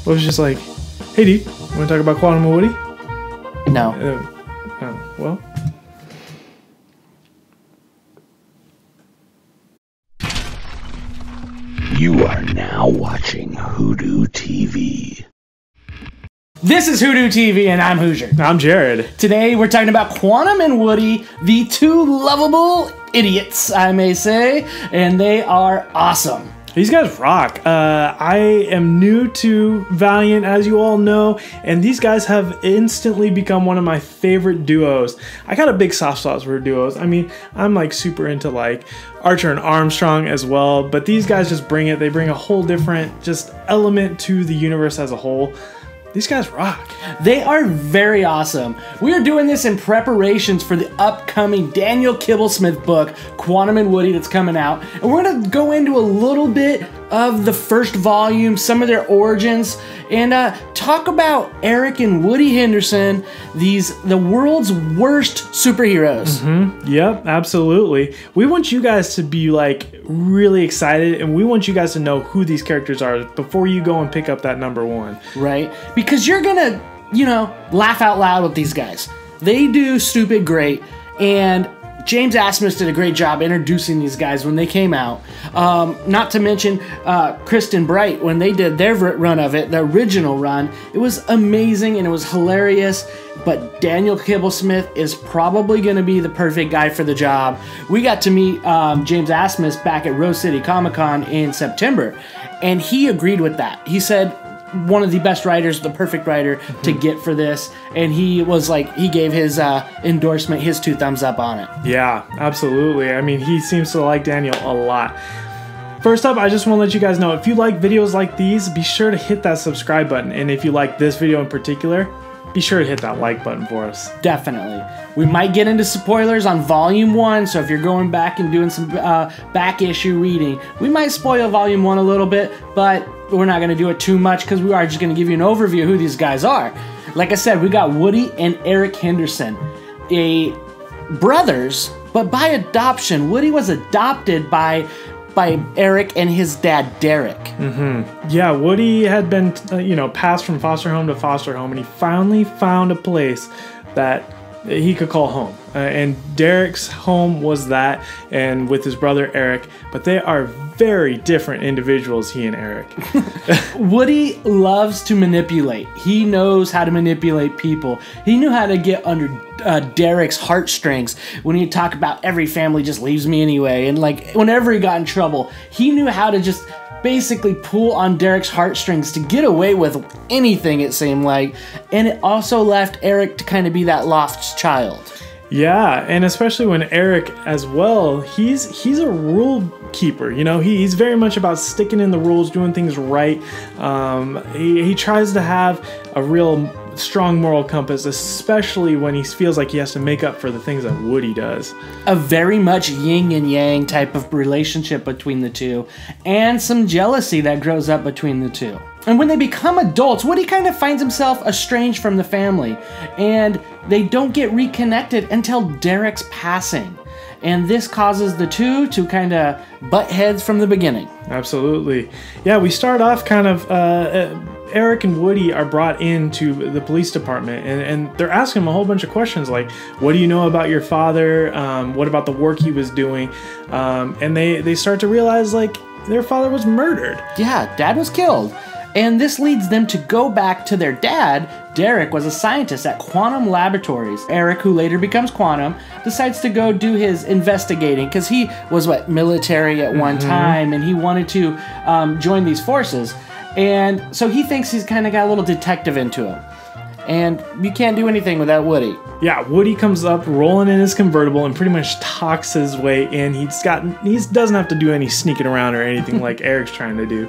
was just like, hey, dude, want to talk about Quantum and Woody? No. Oh, well. You are now watching WhoDooTV. This is WhoDooTV, and I'm Hoosier. I'm Jared. Today we're talking about Quantum and Woody, the two lovable idiots, I may say, and they are awesome. These guys rock. I am new to Valiant, as you all know, and these guys have instantly become one of my favorite duos. I got a big soft spot for duos. I mean, I'm like super into like Archer and Armstrong as well, but these guys just bring it. They bring a whole different just element to the universe as a whole. These guys rock. They are very awesome. We are doing this in preparations for the upcoming Daniel Kibblesmith book, Quantum and Woody, that's coming out. And we're going to go into a little bit of the first volume, some of their origins, and talk about Eric and Woody Henderson, the world's worst superheroes. Yep, absolutely. We want you guys to be like really excited, and we want you guys to know who these characters are before you go and pick up that #1. Right? Because you're gonna, laugh out loud with these guys. They do stupid great, and James Asmus did a great job introducing these guys when they came out. Not to mention Kristen Bright, when they did their run of it, the original run. It was amazing and it was hilarious, but Daniel Kibblesmith is probably going to be the perfect guy for the job. We got to meet James Asmus back at Rose City Comic Con in September, and he agreed with that. He said, one of the best writers, the perfect writer to get for this, and he was like, he gave his endorsement, his 2 thumbs up on it. Yeah, absolutely. I mean, he seems to like Daniel a lot. First up, I just want to let you guys know, if you like videos like these, be sure to hit that subscribe button, and if you like this video in particular, be sure to hit that like button for us. Definitely. We might get into spoilers on Volume 1, so if you're going back and doing some back issue reading, we might spoil Volume 1 a little bit, but we're not going to do it too much because we are just going to give you an overview of who these guys are. Like I said, we got Woody and Eric Henderson, brothers, but by adoption. Woody was adopted by Eric and his dad, Derek. Yeah, Woody had been, passed from foster home to foster home, and he finally found a place that he could call home. And Derek's home was that, and with his brother Eric, but they are very different individuals, he and Eric. Woody loves to manipulate. He knows how to manipulate people. He knew how to get under Derek's heartstrings when he'd talk about every family just leaves me anyway, and like whenever he got in trouble, he knew how to just basically pull on Derek's heartstrings to get away with anything, it seemed like. And it also left Eric to kind of be that lost child. Yeah, and especially when Eric as well, he's a rule keeper, he's very much about sticking in the rules, doing things right. He tries to have a real strong moral compass, especially when he feels like he has to make up for the things that Woody does. A very much yin and yang type of relationship between the two, and some jealousy that grows up between the two. And when they become adults, Woody kind of finds himself estranged from the family, and they don't get reconnected until Derek's passing. And this causes the two to kind of butt heads from the beginning. Absolutely. Yeah, we start off kind of, Eric and Woody are brought into the police department, and they're asking him a whole bunch of questions like, what do you know about your father? What about the work he was doing? And they start to realize like their father was murdered. Yeah, Dad was killed. And this leads them to go back to their dad. Derek was a scientist at Quantum Laboratories. Eric, who later becomes Quantum, decides to go do his investigating because he was, military at one time, and he wanted to join these forces. And so he thinks he's kind of got a little detective into him. And you can't do anything without Woody. Yeah, Woody comes up rolling in his convertible and pretty much talks his way in. He doesn't have to do any sneaking around or anything like Eric's trying to do.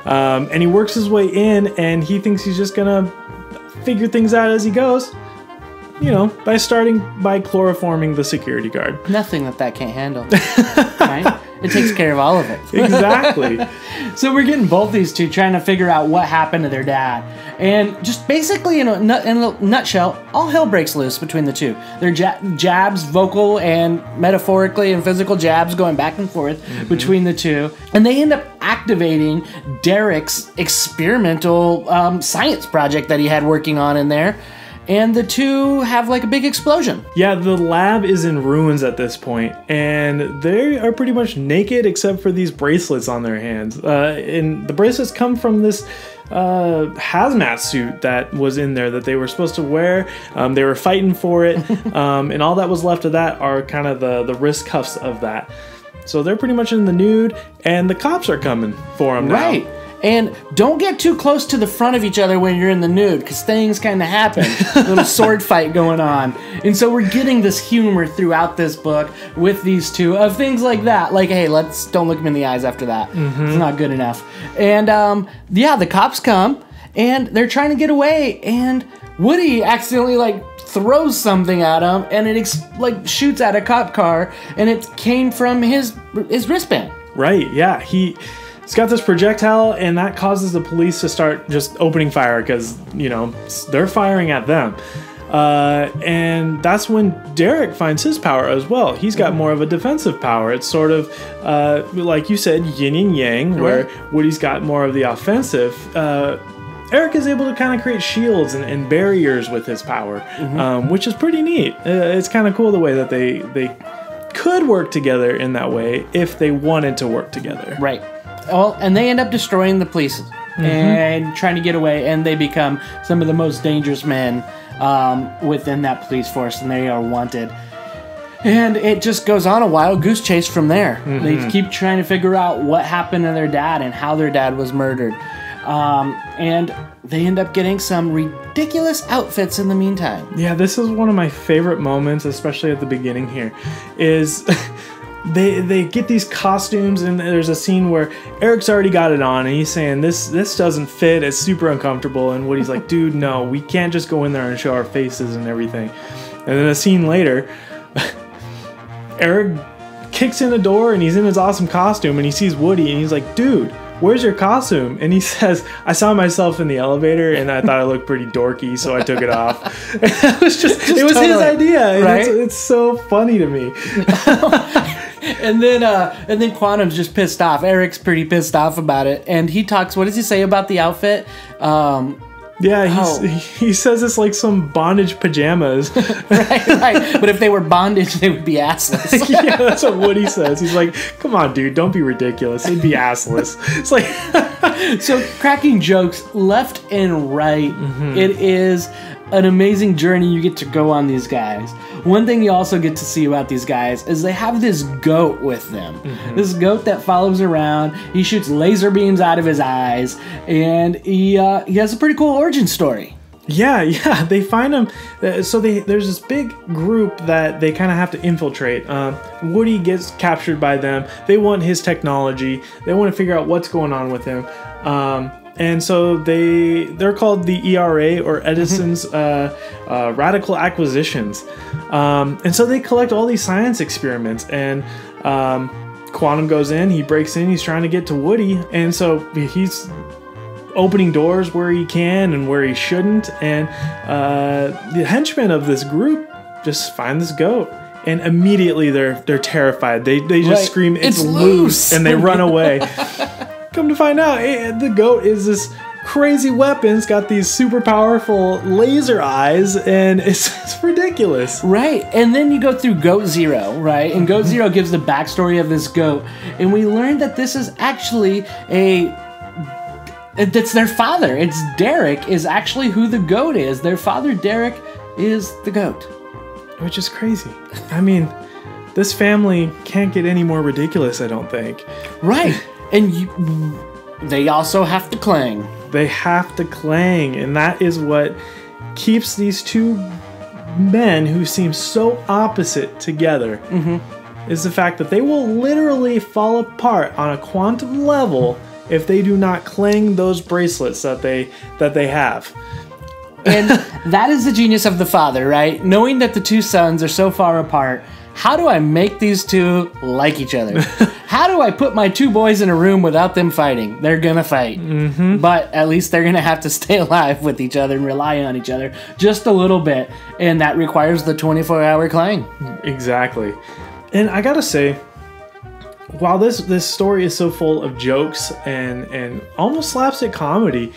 And he works his way in, and he thinks he's just gonna figure things out as he goes, by starting by chloroforming the security guard. Nothing that can't handle, right? It takes care of all of it. Exactly. So we're getting both these two trying to figure out what happened to their dad. And just basically, in a nutshell, all hell breaks loose between the two. Their jabs, vocal and metaphorically and physical jabs going back and forth between the two. And they end up activating Derek's experimental science project that he had working on in there. And the two have like a big explosion. Yeah, the lab is in ruins at this point, and they are pretty much naked except for these bracelets on their hands. And the bracelets come from this hazmat suit that was in there that they were supposed to wear. They were fighting for it, and all that was left of that are kind of the wrist cuffs of that. So they're pretty much in the nude, and the cops are coming for them now. Right. And don't get too close to the front of each other when you're in the nude, because things kind of happen. A little sword fight going on. And so we're getting this humor throughout this book with these two of things like that. Like, hey, don't look me in the eyes after that. It's not good enough. And yeah, the cops come, and they're trying to get away, and Woody accidentally throws something at him, and it shoots at a cop car, and it came from his wristband. Right, yeah. He's got this projectile, and that causes the police to start just opening fire because, they're firing at them. And that's when Derek finds his power as well. He's got more of a defensive power. It's sort of, like you said, yin and yang, where Woody's got more of the offensive. Eric is able to kind of create shields and barriers with his power, which is pretty neat. It's kind of cool the way that they could work together in that way if they wanted to work together. Right. Well, and they end up destroying the police and trying to get away, and they become some of the most dangerous men within that police force, and they are wanted. And it just goes on a wild goose chase from there. They keep trying to figure out what happened to their dad and how their dad was murdered. And they end up getting some ridiculous outfits in the meantime. Yeah, this is one of my favorite moments, especially at the beginning here, is... They get these costumes, and there's a scene where Eric's already got it on, and he's saying, this doesn't fit, it's super uncomfortable, and Woody's like, dude, no, we can't just go in there and show our faces and everything. And then a scene later, Eric kicks in a door, and he's in his awesome costume, and he sees Woody, and he's like, dude, where's your costume? And he says, I saw myself in the elevator, and I thought I looked pretty dorky, so I took it off. It was just it was totally his idea, right? It's so funny to me. And then Quantum's just pissed off. Eric's pretty pissed off about it, and he talks. What does he say about the outfit? He says it's like some bondage pajamas. right. But if they were bondage, they would be assless. Yeah, that's what Woody says. He's like, come on, dude, don't be ridiculous. They'd be assless. It's like... So, cracking jokes left and right. It is an amazing journey you get to go on these guys. One thing you also get to see about these guys is they have this goat with them. This goat that follows around. He shoots laser beams out of his eyes, and he has a pretty cool origin story. Yeah, they find him. So there's this big group that they kind of have to infiltrate. Woody gets captured by them. They want his technology. They want to figure out what's going on with him. And so they're called the ERA, or Edison's Radical Acquisitions. And so they collect all these science experiments, and Quantum goes in, he breaks in, he's trying to get to Woody, and so he's opening doors where he can and where he shouldn't, and the henchmen of this group just find this goat. And immediately they're terrified. They just scream, it's loose, and they run away. Come to find out, the goat is this crazy weapon. It's got these super powerful laser eyes, and it's ridiculous. Right, and then you go through Goat Zero, right? And Goat Zero gives the backstory of this goat, and we learn that this is actually it's their father. It's Derek is actually who the goat is. Their father, Derek, is the goat. Which is crazy. I mean, this family can't get any more ridiculous, I don't think. Right. And they also have to clang. They have to clang, and that is what keeps these two men who seem so opposite together. Is the fact that they will literally fall apart on a quantum level if they do not clang those bracelets that they have. And that is the genius of the father, right? Knowing that the two sons are so far apart, how do I make these two like each other? How do I put my two boys in a room without them fighting? They're gonna fight. But at least they're gonna have to stay alive with each other and rely on each other just a little bit. And that requires the 24-hour clang. Exactly. And I gotta say, while this story is so full of jokes and almost slapstick comedy,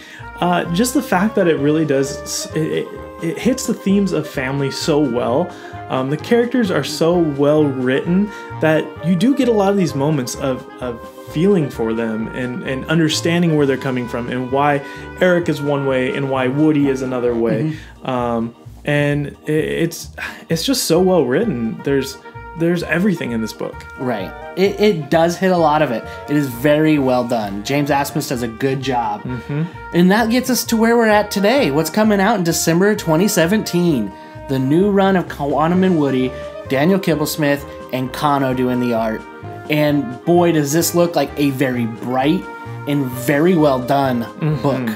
just the fact that it really does, it hits the themes of family so well. The characters are so well written that you do get a lot of these moments of feeling for them and understanding where they're coming from and why Eric is one way and why Woody is another way. And it's just so well written. There's everything in this book. Right. It does hit a lot of it. It is very well done. James Asmus does a good job. And that gets us to where we're at today. What's coming out in December 2017. The new run of Quantum and Woody, Daniel Kibblesmith, and Kano doing the art. And boy, does this look like a very bright and very well done book.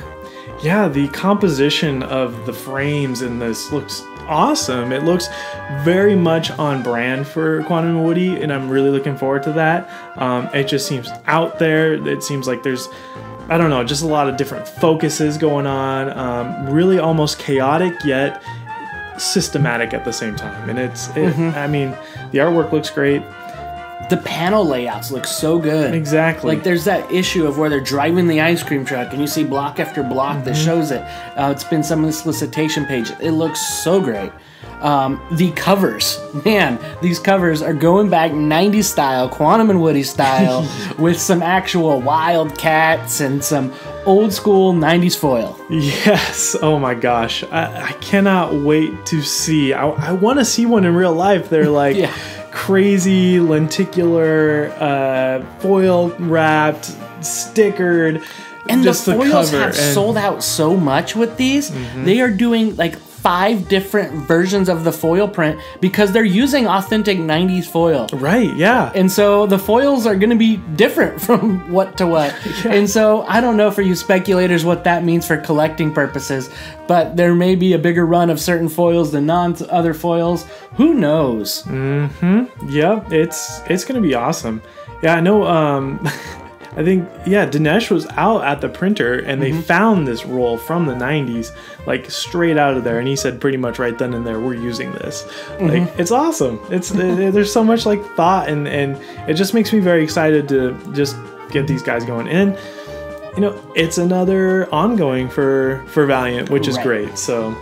Yeah, the composition of the frames in this looks awesome. It looks very much on brand for Quantum and Woody, and I'm really looking forward to that. It just seems out there. It seems like there's, I don't know, just a lot of different focuses going on. Really almost chaotic, yet systematic at the same time. And I mean, the artwork looks great. The panel layouts look so good. Exactly. Like there's that issue of where they're driving the ice cream truck and you see block after block that shows it. It's been some of the solicitation page. It looks so great. The covers, man, these covers are going back 90s style, Quantum and Woody style, with some actual wild cats and some old school 90s foil. Yes. Oh my gosh. I cannot wait to see. I want to see one in real life. They're like crazy lenticular, foil wrapped, stickered. And just the foils cover. have sold out so much with these. They are doing like 5 different versions of the foil print because they're using authentic 90s foil. Right, yeah. And so the foils are going to be different from what to what. And so I don't know for you speculators what that means for collecting purposes, but there may be a bigger run of certain foils than other foils. Who knows? Yeah, it's going to be awesome. Yeah, I know. I think, Dinesh was out at the printer and they found this roll from the 90s, like straight out of there. And he said pretty much right then and there, we're using this. Like, it's awesome. There's so much like thought and it just makes me very excited to just get these guys going. And, you know, it's another ongoing for Valiant, which is great. So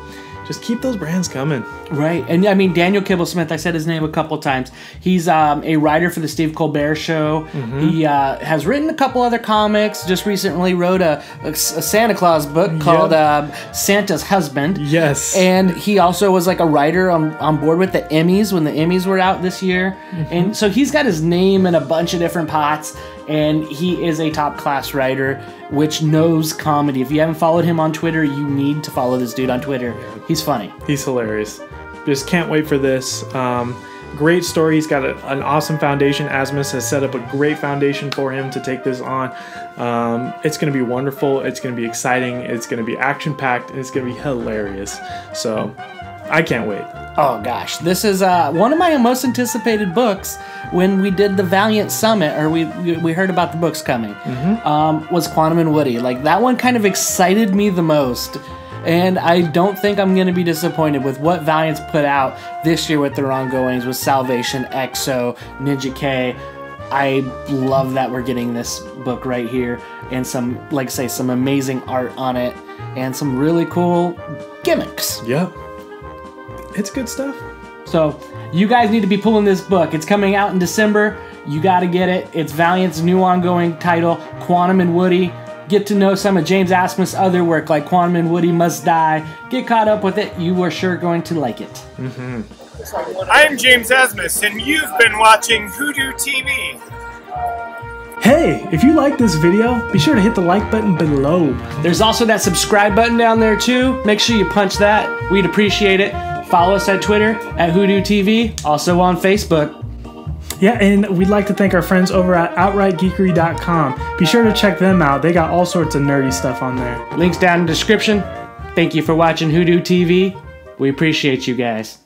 just keep those brands coming. Right. And I mean, Daniel Kibblesmith, I said his name a couple times. He's a writer for the Stephen Colbert Show. He has written a couple other comics. Just recently wrote a Santa Claus book called Santa's Husband. Yes. And he also was like a writer on board with the Emmys when the Emmys were out this year. And so he's got his name in a bunch of different pots. And he is a top-class writer, which knows comedy. If you haven't followed him on Twitter, you need to follow this dude on Twitter. He's funny. He's hilarious. Just can't wait for this. Great story. He's got an awesome foundation. Asmus has set up a great foundation for him to take this on. It's going to be wonderful. It's going to be exciting. It's going to be action-packed. And it's going to be hilarious. So I can't wait. Oh gosh, this is one of my most anticipated books. When we did the Valiant Summit, or we heard about the books coming, was Quantum and Woody. Like that one kind of excited me the most, and I don't think I'm going to be disappointed with what Valiant's put out this year with their ongoings with Salvation, EXO, Ninja K. I love that we're getting this book right here, and some, like say, some amazing art on it, and some really cool gimmicks. Yep. It's good stuff. So you guys need to be pulling this book. It's coming out in December. You got to get it. It's Valiant's new ongoing title, Quantum and Woody. Get to know some of James Asmus' other work like Quantum and Woody Must Die. Get caught up with it. You are sure going to like it. I'm James Asmus, and you've been watching WhoDooTV. Hey, if you like this video, be sure to hit the like button below. There's also that subscribe button down there too. Make sure you punch that. We'd appreciate it. Follow us at Twitter at WhoDooTV, also on Facebook. Yeah, and we'd like to thank our friends over at OutrightGeekery.com. Be sure to check them out. They got all sorts of nerdy stuff on there. Links down in the description. Thank you for watching WhoDooTV. We appreciate you guys.